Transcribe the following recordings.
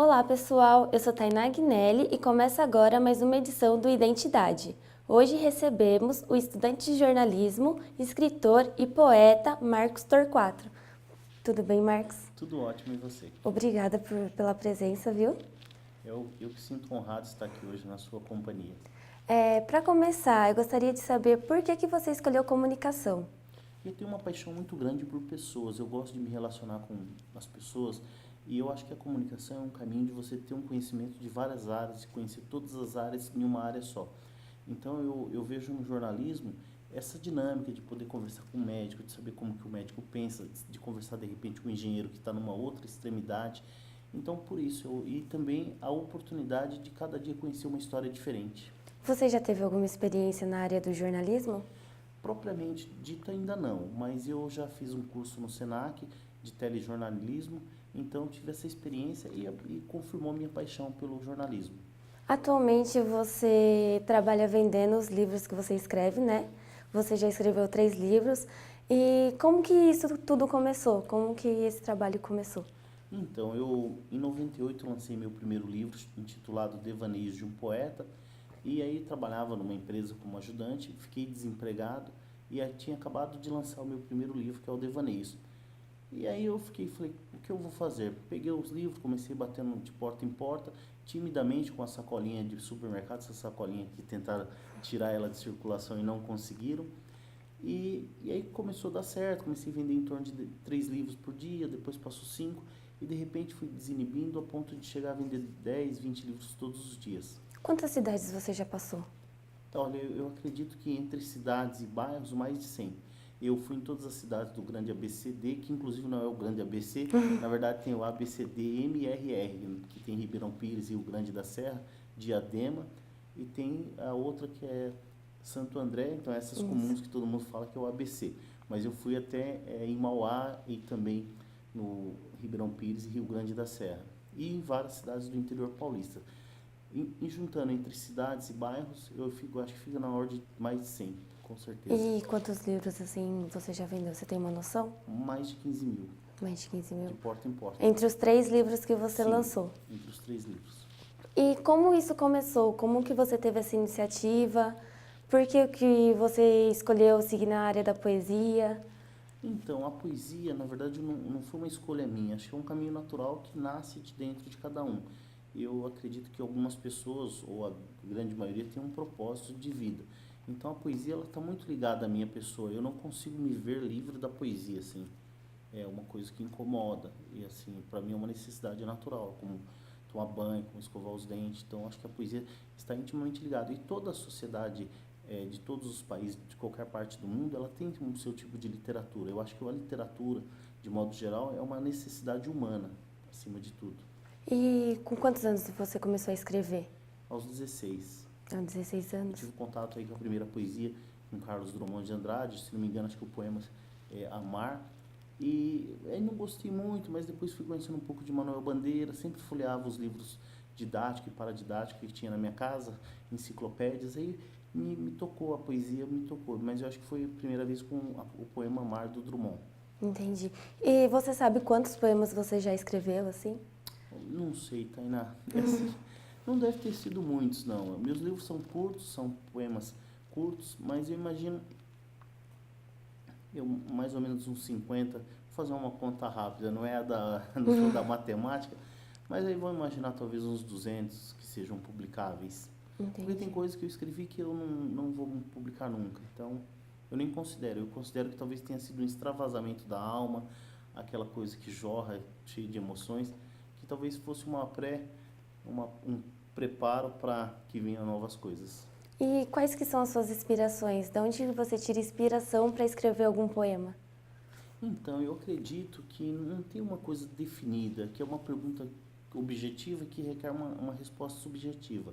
Olá pessoal, eu sou Tainá Agnelli e começa agora mais uma edição do Identidade. Hoje recebemos o estudante de jornalismo, escritor e poeta Marcos Torquato. Tudo bem, Marcos? Tudo ótimo, e você? Obrigada pela presença, viu? Eu que sinto honrado de estar aqui hoje na sua companhia. Para começar, eu gostaria de saber por que você escolheu comunicação. Eu tenho uma paixão muito grande por pessoas, eu gosto de me relacionar com as pessoas e eu acho que a comunicação é um caminho de você ter um conhecimento de várias áreas, de conhecer todas as áreas em uma área só. Então eu vejo no jornalismo essa dinâmica de poder conversar com o médico, de saber como que o médico pensa, de conversar de repente com o engenheiro que está numa outra extremidade. Então por isso, e também a oportunidade de cada dia conhecer uma história diferente. Você já teve alguma experiência na área do jornalismo? Propriamente dito ainda não, mas eu já fiz um curso no Senac de telejornalismo, então tive essa experiência e confirmou minha paixão pelo jornalismo. Atualmente você trabalha vendendo os livros que você escreve, né? Você já escreveu 3 livros. E como que isso tudo começou? Como que esse trabalho começou? Então, eu em 98 lancei meu primeiro livro intitulado Devaneios de um Poeta, e aí trabalhava numa empresa como ajudante, fiquei desempregado e aí tinha acabado de lançar o meu primeiro livro, que é o Devaneios. E aí falei, o que eu vou fazer? Peguei os livros, comecei batendo de porta em porta, timidamente com a sacolinha de supermercado, essa sacolinha que tentaram tirar ela de circulação e não conseguiram. E aí começou a dar certo, comecei a vender em torno de 3 livros por dia, depois passou 5, e de repente fui desinibindo a ponto de chegar a vender 10, 20 livros todos os dias. Quantas cidades você já passou? Então, olha, eu acredito que entre cidades e bairros, mais de 100. Eu fui em todas as cidades do grande ABCD, que inclusive não é o grande ABC, na verdade tem o ABCD-MRR, que tem Ribeirão Pires, Rio Grande da Serra, Diadema, e tem a outra que é Santo André, então essas comuns que todo mundo fala que é o ABC. Mas eu fui até em Mauá e também no Ribeirão Pires e Rio Grande da Serra. E em várias cidades do interior paulista. E juntando entre cidades e bairros, acho que fica na ordem de mais de 100, com certeza. E quantos livros assim você já vendeu? Você tem uma noção? Mais de 15 mil, Mais de 15 de mil. porta em porta. Entre os 3 livros que você Sim, lançou. entre os 3 livros. E como isso começou? Como que você teve essa iniciativa? Por que você escolheu seguir na área da poesia? Então, a poesia, na verdade, não foi uma escolha minha. Acho que é um caminho natural que nasce de dentro de cada um. Eu acredito que algumas pessoas, ou a grande maioria, tem um propósito de vida. Então, a poesia ela está muito ligada à minha pessoa. Eu não consigo me ver livre da poesia, assim. É uma coisa que incomoda. E, assim, para mim é uma necessidade natural, como tomar banho, como escovar os dentes. Então, acho que a poesia está intimamente ligada. E toda a sociedade de todos os países, de qualquer parte do mundo, ela tem um seu tipo de literatura. Eu acho que a literatura, de modo geral, é uma necessidade humana, acima de tudo. E com quantos anos você começou a escrever? Aos 16, Aos 16 eu anos. tive contato aí com a primeira poesia, com Carlos Drummond de Andrade, se não me engano, acho que o poema é Amar. E aí não gostei muito, mas depois fui conhecendo um pouco de Manuel Bandeira, sempre folheava os livros didáticos e paradidáticos que tinha na minha casa, enciclopédias, aí me tocou, a poesia me tocou, mas eu acho que foi a primeira vez com o poema Amar do Drummond. Entendi. E você sabe quantos poemas você já escreveu, assim? Não sei, Tainá, é assim, não deve ter sido muitos, não. Meus livros são curtos, são poemas curtos, mas eu imagino mais ou menos uns 50, vou fazer uma conta rápida, não é não sou da matemática, mas aí vou imaginar talvez uns 200 que sejam publicáveis. Porque tem Entendi. coisas que eu escrevi que eu não vou publicar nunca, então eu nem considero. Eu considero que talvez tenha sido um extravasamento da alma, aquela coisa que jorra, cheia de emoções, que talvez fosse um preparo para que venham novas coisas. E quais que são as suas inspirações? De onde você tira inspiração para escrever algum poema? Então, eu acredito que não tem uma coisa definida, que é uma pergunta objetiva que requer uma resposta subjetiva.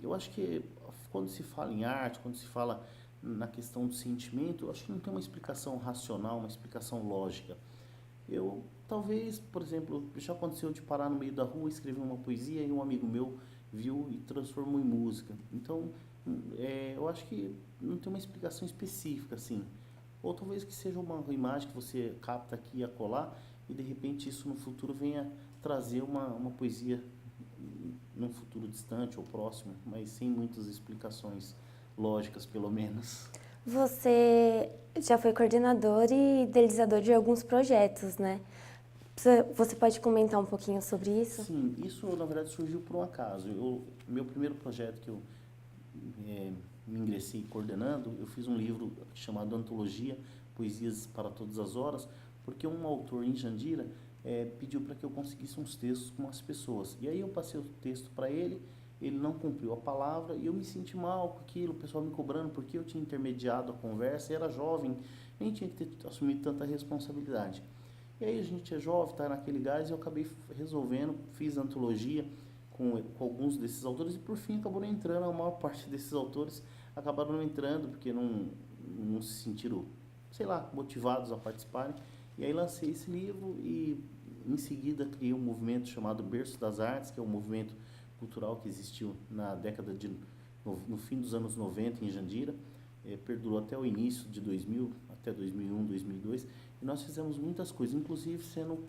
Eu acho que quando se fala em arte, quando se fala na questão do sentimento, eu acho que não tem uma explicação racional, uma explicação lógica. Talvez, por exemplo, já aconteceu de parar no meio da rua, escrever uma poesia e um amigo meu viu e transformou em música. Então, eu acho que não tem uma explicação específica, assim. Ou talvez que seja uma imagem que você capta aqui e acolá e de repente isso no futuro venha trazer uma poesia num futuro distante ou próximo, mas sem muitas explicações lógicas, pelo menos. Você já foi coordenador e idealizador de alguns projetos, né? Você pode comentar um pouquinho sobre isso? Sim, isso na verdade surgiu por um acaso. Meu primeiro projeto que eu me ingressei coordenando, eu fiz um livro chamado Antologia, Poesias para Todas as Horas, porque um autor em Jandira pediu para que eu conseguisse uns textos com as pessoas. E aí eu passei o texto para ele, ele não cumpriu a palavra e eu me senti mal com aquilo, o pessoal me cobrando porque eu tinha intermediado a conversa, era jovem, nem tinha que ter assumido tanta responsabilidade. E aí a gente é jovem, está naquele gás, e eu acabei resolvendo, fiz antologia com alguns desses autores, e por fim acabou não entrando, a maior parte desses autores acabaram não entrando, porque não se sentiram, sei lá, motivados a participarem. E aí lancei esse livro e em seguida criei um movimento chamado Berço das Artes, que é um movimento cultural que existiu na década no fim dos anos 90 em Jandira, perdurou até o início de 2000, até 2001, 2002, e nós fizemos muitas coisas, inclusive sendo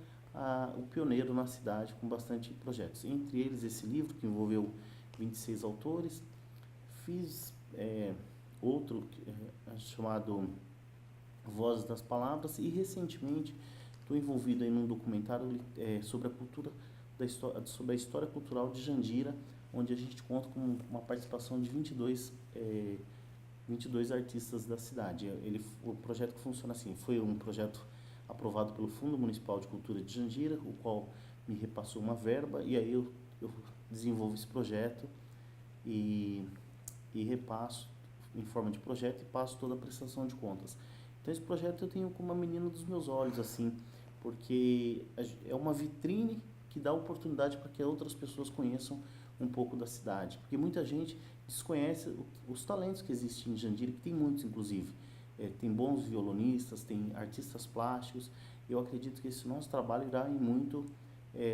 o pioneiro na cidade com bastante projetos. Entre eles esse livro que envolveu 26 autores, fiz outro chamado Vozes das Palavras e recentemente estou envolvido em um documentário sobre a cultura sobre a história cultural de Jandira, onde a gente conta com uma participação de 22 artistas da cidade. O projeto que funciona assim, foi um projeto aprovado pelo Fundo Municipal de Cultura de Jandira, o qual me repassou uma verba, e aí eu desenvolvo esse projeto e repasso em forma de projeto e passo toda a prestação de contas. Então esse projeto eu tenho como uma menina dos meus olhos, assim, porque é uma vitrine que dá oportunidade para que outras pessoas conheçam um pouco da cidade, porque muita gente desconhece os talentos que existem em Jandira, que tem muitos inclusive, tem bons violonistas, tem artistas plásticos. Eu acredito que esse nosso trabalho irá em muito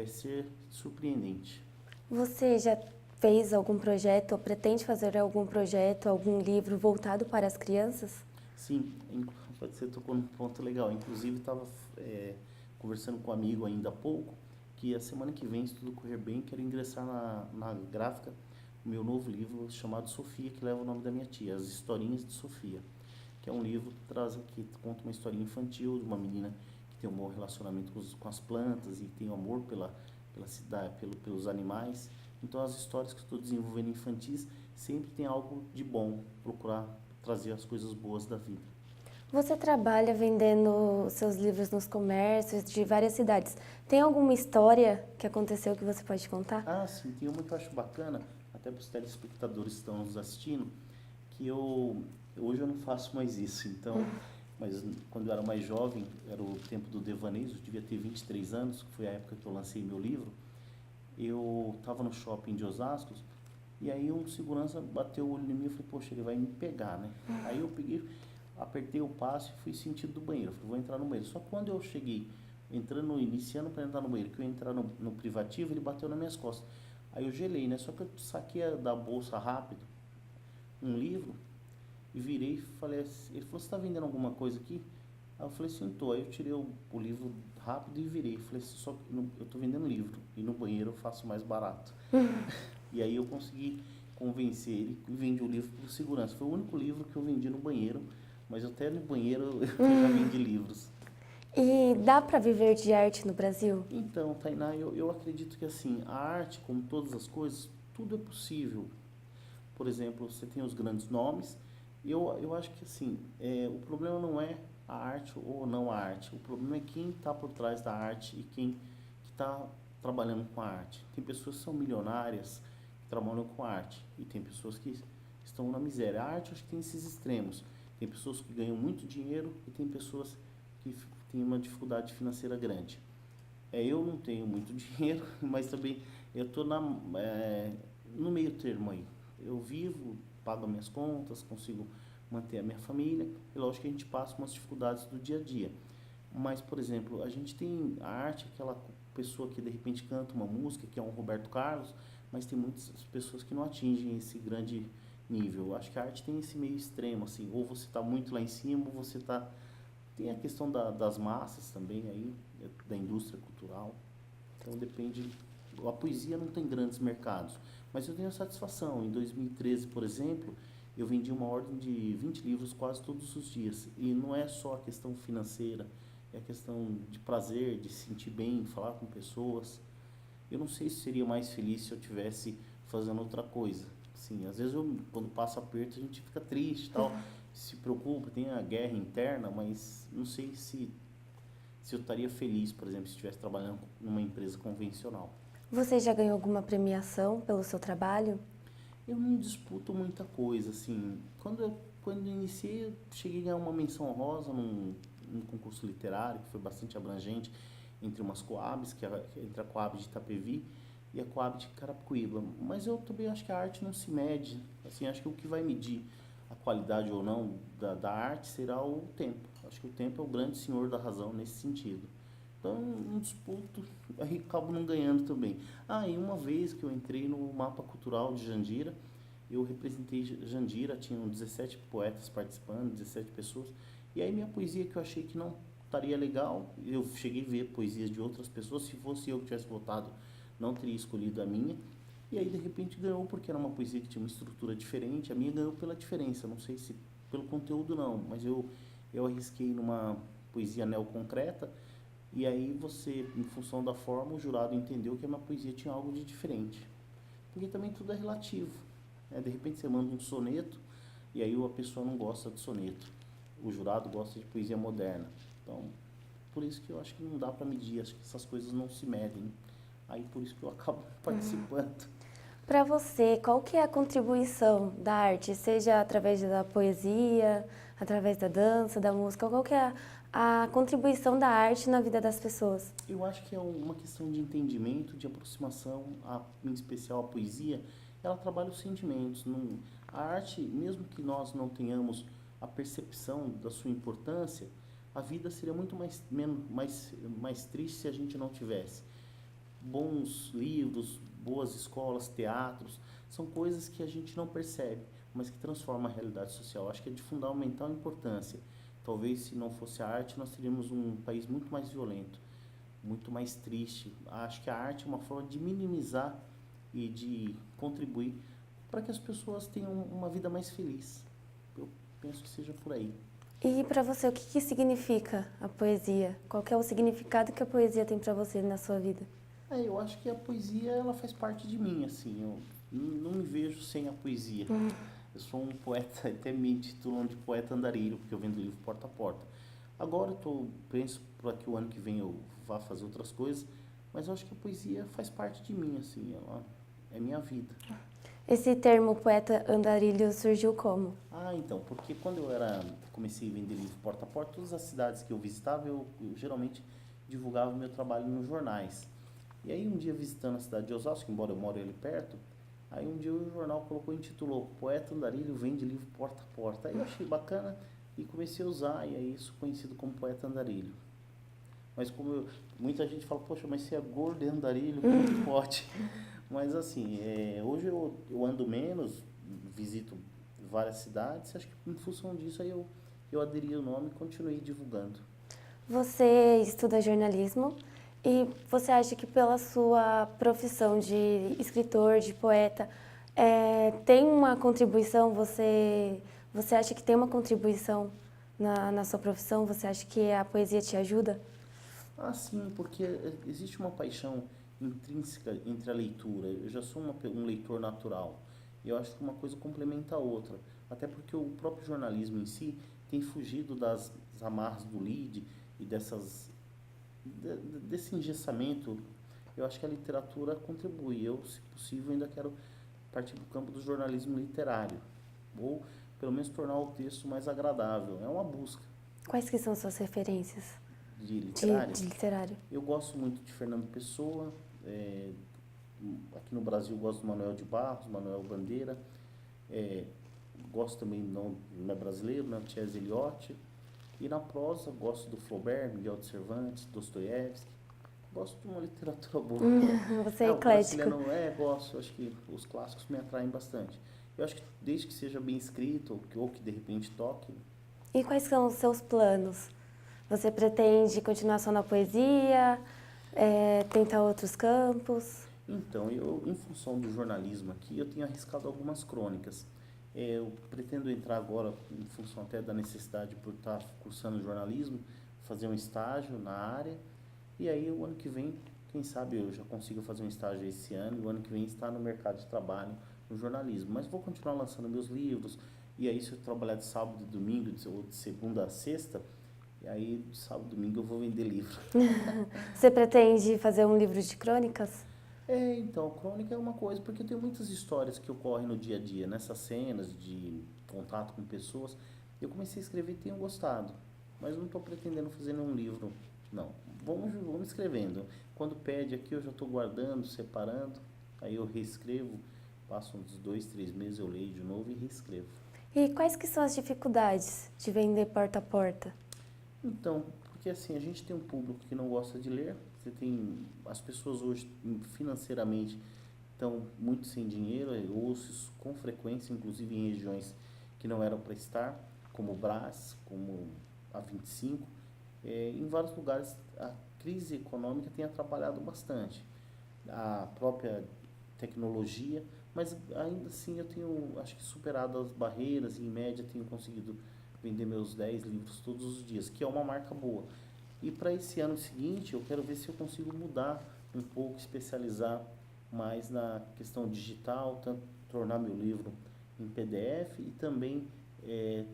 ser surpreendente. Você já fez algum projeto ou pretende fazer algum projeto, algum livro voltado para as crianças? Sim, você tocou num ponto legal. Inclusive, estava conversando com um amigo ainda há pouco, que a semana que vem, se tudo correr bem, quero ingressar na gráfica o meu novo livro chamado Sofia, que leva o nome da minha tia, As Historinhas de Sofia, que é um livro que conta uma historinha infantil de uma menina que tem um bom relacionamento com as plantas e tem amor pela cidade, pelos animais. Então, as histórias que estou desenvolvendo infantis sempre tem algo de bom, procurar trazer as coisas boas da vida. Você trabalha vendendo seus livros nos comércios de várias cidades. Tem alguma história que aconteceu que você pode contar? Ah, sim, tem uma que eu acho bacana, até para os telespectadores que estão nos assistindo, que hoje eu não faço mais isso, então, mas quando eu era mais jovem, era o tempo do devaneio, eu devia ter 23 anos, que foi a época que eu lancei meu livro. Eu estava no shopping de Osasco, e aí um segurança bateu o olho em mim e falei, poxa, ele vai me pegar, né? Aí eu peguei, apertei o passo e fui sentido do banheiro. Eu falei, vou entrar no banheiro. Só que quando eu cheguei, iniciando para entrar no banheiro, que eu ia entrar no privativo, ele bateu nas minhas costas. Aí eu gelei, né? Só que eu saquei da bolsa rápido um livro e virei e falei assim, ele falou, você está vendendo alguma coisa aqui? Aí eu falei assim, tô. Aí eu tirei o livro rápido e virei. Falei assim, só que eu tô vendendo livro e no banheiro eu faço mais barato. E aí eu consegui convencer ele e vendi o livro por segurança. Foi o único livro que eu vendi no banheiro, mas até no banheiro eu já vendi livros. E dá para viver de arte no Brasil? Então, Tainá, eu acredito que assim, a arte, como todas as coisas, tudo é possível. Por exemplo, você tem os grandes nomes, e eu acho que assim, o problema não é a arte ou não a arte, o problema é quem está por trás da arte e quem está trabalhando com a arte. Tem pessoas que são milionárias que trabalham com arte, e tem pessoas que estão na miséria. A arte, eu acho que tem esses extremos. Tem pessoas que ganham muito dinheiro e tem pessoas que têm uma dificuldade financeira grande. Eu não tenho muito dinheiro, mas também eu estou no meio termo aí. Eu vivo, pago as minhas contas, consigo manter a minha família, e lógico que a gente passa umas dificuldades do dia a dia. Mas, por exemplo, a gente tem a arte, aquela pessoa que de repente canta uma música, que é um Roberto Carlos, mas tem muitas pessoas que não atingem esse grande nível. Eu acho que a arte tem esse meio extremo, assim, ou você está muito lá em cima, ou você está... Tem a questão das massas também aí, da indústria cultural. Então depende, a poesia não tem grandes mercados, mas eu tenho a satisfação. Em 2013, por exemplo, eu vendi uma ordem de 20 livros quase todos os dias. E não é só a questão financeira, é a questão de prazer, de se sentir bem, falar com pessoas. Eu não sei se seria mais feliz se eu tivesse fazendo outra coisa. Sim, às vezes quando passa aperto a gente fica triste, tal, se preocupa, tem a guerra interna, mas não sei se eu estaria feliz, por exemplo, se estivesse trabalhando numa empresa convencional. Você já ganhou alguma premiação pelo seu trabalho? Eu não disputo muita coisa, assim. Quando eu iniciei, eu cheguei a ganhar uma menção honrosa num concurso literário, que foi bastante abrangente, entre umas Coabs, entre a Coab de Itapevi e a Coab de Carapicuíba. Mas eu também acho que a arte não se mede. Assim, acho que o que vai medir a qualidade ou não da arte será o tempo. Acho que o tempo é o grande senhor da razão nesse sentido. Então, não disputo, aí acabo não ganhando também. Ah, e uma vez que eu entrei no Mapa Cultural de Jandira, eu representei Jandira, tinham 17 poetas participando, 17 pessoas, e aí minha poesia que eu achei que não estaria legal, eu cheguei a ver poesias de outras pessoas, se fosse eu que tivesse votado, não teria escolhido a minha, e aí de repente ganhou porque era uma poesia que tinha uma estrutura diferente, a minha ganhou pela diferença, não sei se pelo conteúdo não, mas eu arrisquei numa poesia neoconcreta, e aí você, em função da forma, o jurado entendeu que a minha poesia tinha algo de diferente. Porque também tudo é relativo. Né? De repente você manda um soneto e aí a pessoa não gosta de soneto. O jurado gosta de poesia moderna. Então, por isso que eu acho que não dá para medir, acho que essas coisas não se medem. Aí por isso que eu acabo participando. Para você, qual que é a contribuição da arte, seja através da poesia, através da dança, da música, qual que é a contribuição da arte na vida das pessoas? Eu acho que é uma questão de entendimento, de aproximação, em especial a poesia, ela trabalha os sentimentos. A arte, mesmo que nós não tenhamos a percepção da sua importância, a vida seria muito mais triste se a gente não tivesse. Bons livros, boas escolas, teatros, são coisas que a gente não percebe, mas que transformam a realidade social. Acho que é de fundamental importância. Talvez se não fosse a arte, nós teríamos um país muito mais violento, muito mais triste. Acho que a arte é uma forma de minimizar e de contribuir para que as pessoas tenham uma vida mais feliz. Eu penso que seja por aí. E para você, o que que significa a poesia? Qual que é o significado que a poesia tem para você na sua vida? Eu acho que a poesia ela faz parte de mim, assim, eu não me vejo sem a poesia. Eu sou um poeta, até me intitulam de poeta andarilho, porque eu vendo livro porta a porta. Agora penso para que o ano que vem eu vá fazer outras coisas, mas eu acho que a poesia faz parte de mim, assim, ela é minha vida. Esse termo poeta andarilho surgiu como? Então, porque quando comecei a vender livro porta a porta, todas as cidades que eu visitava, eu geralmente divulgava meu trabalho nos jornais. E aí um dia visitando a cidade de Osasco, embora eu moro ali perto, aí um dia o jornal intitulou Poeta Andarilho vende livro porta a porta. Aí eu achei bacana e comecei a usar, e é isso conhecido como Poeta Andarilho. Mas muita gente fala, poxa, mas você é gordo e andarilho, como que pode? Mas assim, hoje eu ando menos, visito várias cidades, acho que em função disso aí eu aderi ao nome e continuei divulgando. Você estuda jornalismo e você acha que pela sua profissão de escritor, de poeta, tem uma contribuição? Você acha que tem uma contribuição na sua profissão? Você acha que a poesia te ajuda? Sim, porque existe uma paixão intrínseca entre a leitura. Eu já sou um leitor natural. E eu acho que uma coisa complementa a outra. Até porque o próprio jornalismo em si tem fugido das amarras do lead e desse engessamento. Eu acho que a literatura contribui. Eu, se possível, ainda quero partir do campo do jornalismo literário. Ou, pelo menos, tornar o texto mais agradável. É uma busca Quais que são suas referências de literário. de literário? Eu gosto muito de Fernando Pessoa, aqui no Brasil gosto do Manuel de Barros, Manuel Bandeira, gosto também, não é brasileiro, né, Chess Eliot, e na prosa gosto do Flaubert, Miguel de Cervantes, Dostoiévski, gosto de uma literatura boa. Você é O eclético. brasileiro gosto, acho que os clássicos me atraem bastante. Eu acho que desde que seja bem escrito, ou que de repente toque. E quais são os seus planos? Você pretende continuar só na poesia? Tentar outros campos? Então, eu, em função do jornalismo aqui, eu tenho arriscado algumas crônicas. Eu pretendo entrar agora, em função até da necessidade por estar cursando jornalismo, fazer um estágio na área, e aí o ano que vem, quem sabe eu já consigo fazer um estágio esse ano, e o ano que vem estar no mercado de trabalho no jornalismo. Mas vou continuar lançando meus livros, e aí se eu trabalhar de sábado e domingo, ou de segunda a sexta, e aí de sábado e domingo eu vou vender livro. Você pretende fazer um livro de crônicas? Então, crônica é uma coisa, porque tem muitas histórias que ocorrem no dia a dia, nessas cenas de contato com pessoas. Eu comecei a escrever e tenho gostado, mas não estou pretendendo fazer nenhum livro, não. Vamos escrevendo. Quando pede aqui, eu já estou guardando, separando, aí eu reescrevo, passo uns 2, 3 meses, eu leio de novo e reescrevo. E quais que são as dificuldades de vender porta a porta? Então, porque assim, a gente tem um público que não gosta de ler, as pessoas hoje financeiramente estão muito sem dinheiro, eu ouço isso com frequência, inclusive em regiões que não eram para estar, como o Brás, como a 25, em vários lugares a crise econômica tem atrapalhado bastante, a própria tecnologia, mas ainda assim eu tenho, acho que superado as barreiras e em média tenho conseguido vender meus 10 livros todos os dias, que é uma marca boa. E para esse ano seguinte, eu quero ver se eu consigo mudar um pouco, especializar mais na questão digital, tanto tornar meu livro em PDF e também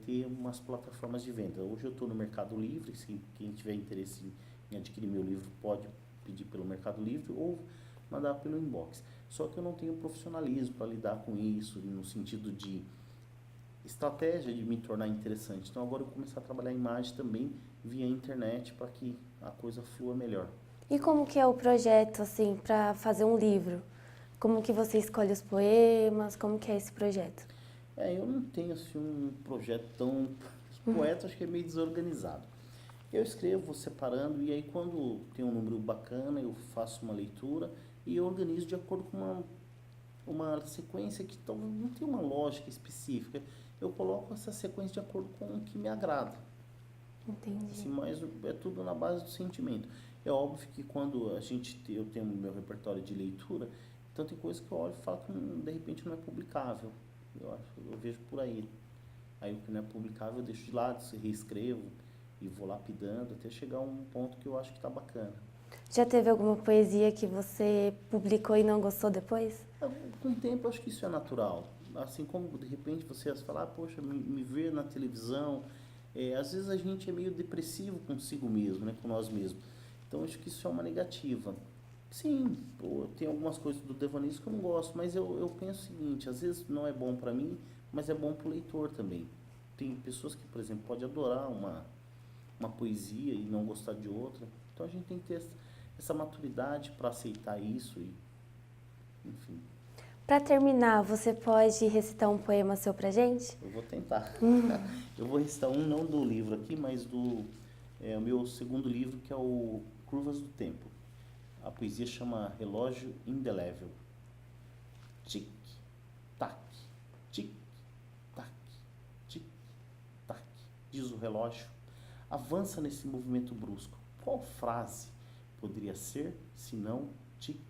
ter umas plataformas de venda. Hoje eu estou no Mercado Livre, se quem tiver interesse em adquirir meu livro pode pedir pelo Mercado Livre ou mandar pelo inbox. Só que eu não tenho profissionalismo para lidar com isso, no sentido de estratégia de me tornar interessante. Então agora eu vou começar a trabalhar a imagem também via internet para que a coisa flua melhor. E como que é o projeto, assim, para fazer um livro? Como que você escolhe os poemas? Como que é esse projeto? Eu não tenho assim um projeto tão... Os poetas acho que é meio desorganizado. Eu escrevo, vou separando e aí quando tem um número bacana eu faço uma leitura e eu organizo de acordo com uma sequência que talvez não tem uma lógica específica. Eu coloco essa sequência de acordo com o que me agrada. Entendi. Assim, mas é tudo na base do sentimento. É óbvio que quando eu tenho meu repertório de leitura, então tem coisas que eu olho e falo que de repente não é publicável. Eu vejo por aí. Aí o que não é publicável eu deixo de lado, reescrevo e vou lapidando até chegar a um ponto que eu acho que está bacana. Já teve alguma poesia que você publicou e não gostou depois? Com o tempo eu acho que isso é natural. Assim como de repente você fala, poxa, me ver na televisão. Às vezes a gente é meio depressivo consigo mesmo, né, com nós mesmos. Então acho que isso é uma negativa. Sim, tem algumas coisas do devaneio que eu não gosto, mas eu penso o seguinte, às vezes não é bom para mim, mas é bom para o leitor também. Tem pessoas que, por exemplo, pode adorar uma poesia e não gostar de outra. Então a gente tem que ter essa maturidade para aceitar isso e, enfim. Para terminar, você pode recitar um poema seu pra gente? Eu vou tentar. Eu vou recitar um, não do livro aqui, mas o meu segundo livro, que é o Curvas do Tempo. A poesia chama Relógio Indelével. Tic, tac, tic, tac, tic, tac, diz o relógio. Avança nesse movimento brusco. Qual frase poderia ser, se não tic,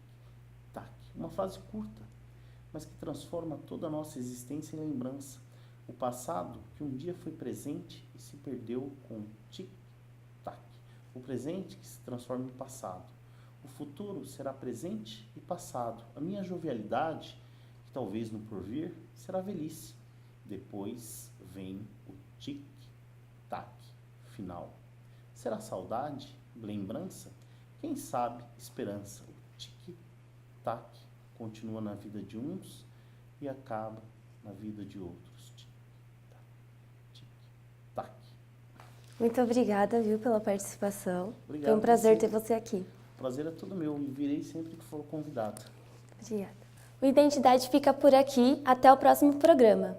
tac? Uma frase curta, mas que transforma toda a nossa existência em lembrança. O passado, que um dia foi presente e se perdeu com tic-tac. O presente que se transforma em passado. O futuro será presente e passado. A minha jovialidade, que talvez no porvir, será velhice. Depois vem o tic-tac final. Será saudade, lembrança? Quem sabe, esperança. O tic-tac continua na vida de uns e acaba na vida de outros. Tic-tac, tic-tac. Muito obrigada, viu, pela participação. Obrigado Foi um prazer você. ter você aqui. O prazer é todo meu e virei sempre que for convidado. Obrigada. O Identidade fica por aqui. Até o próximo programa.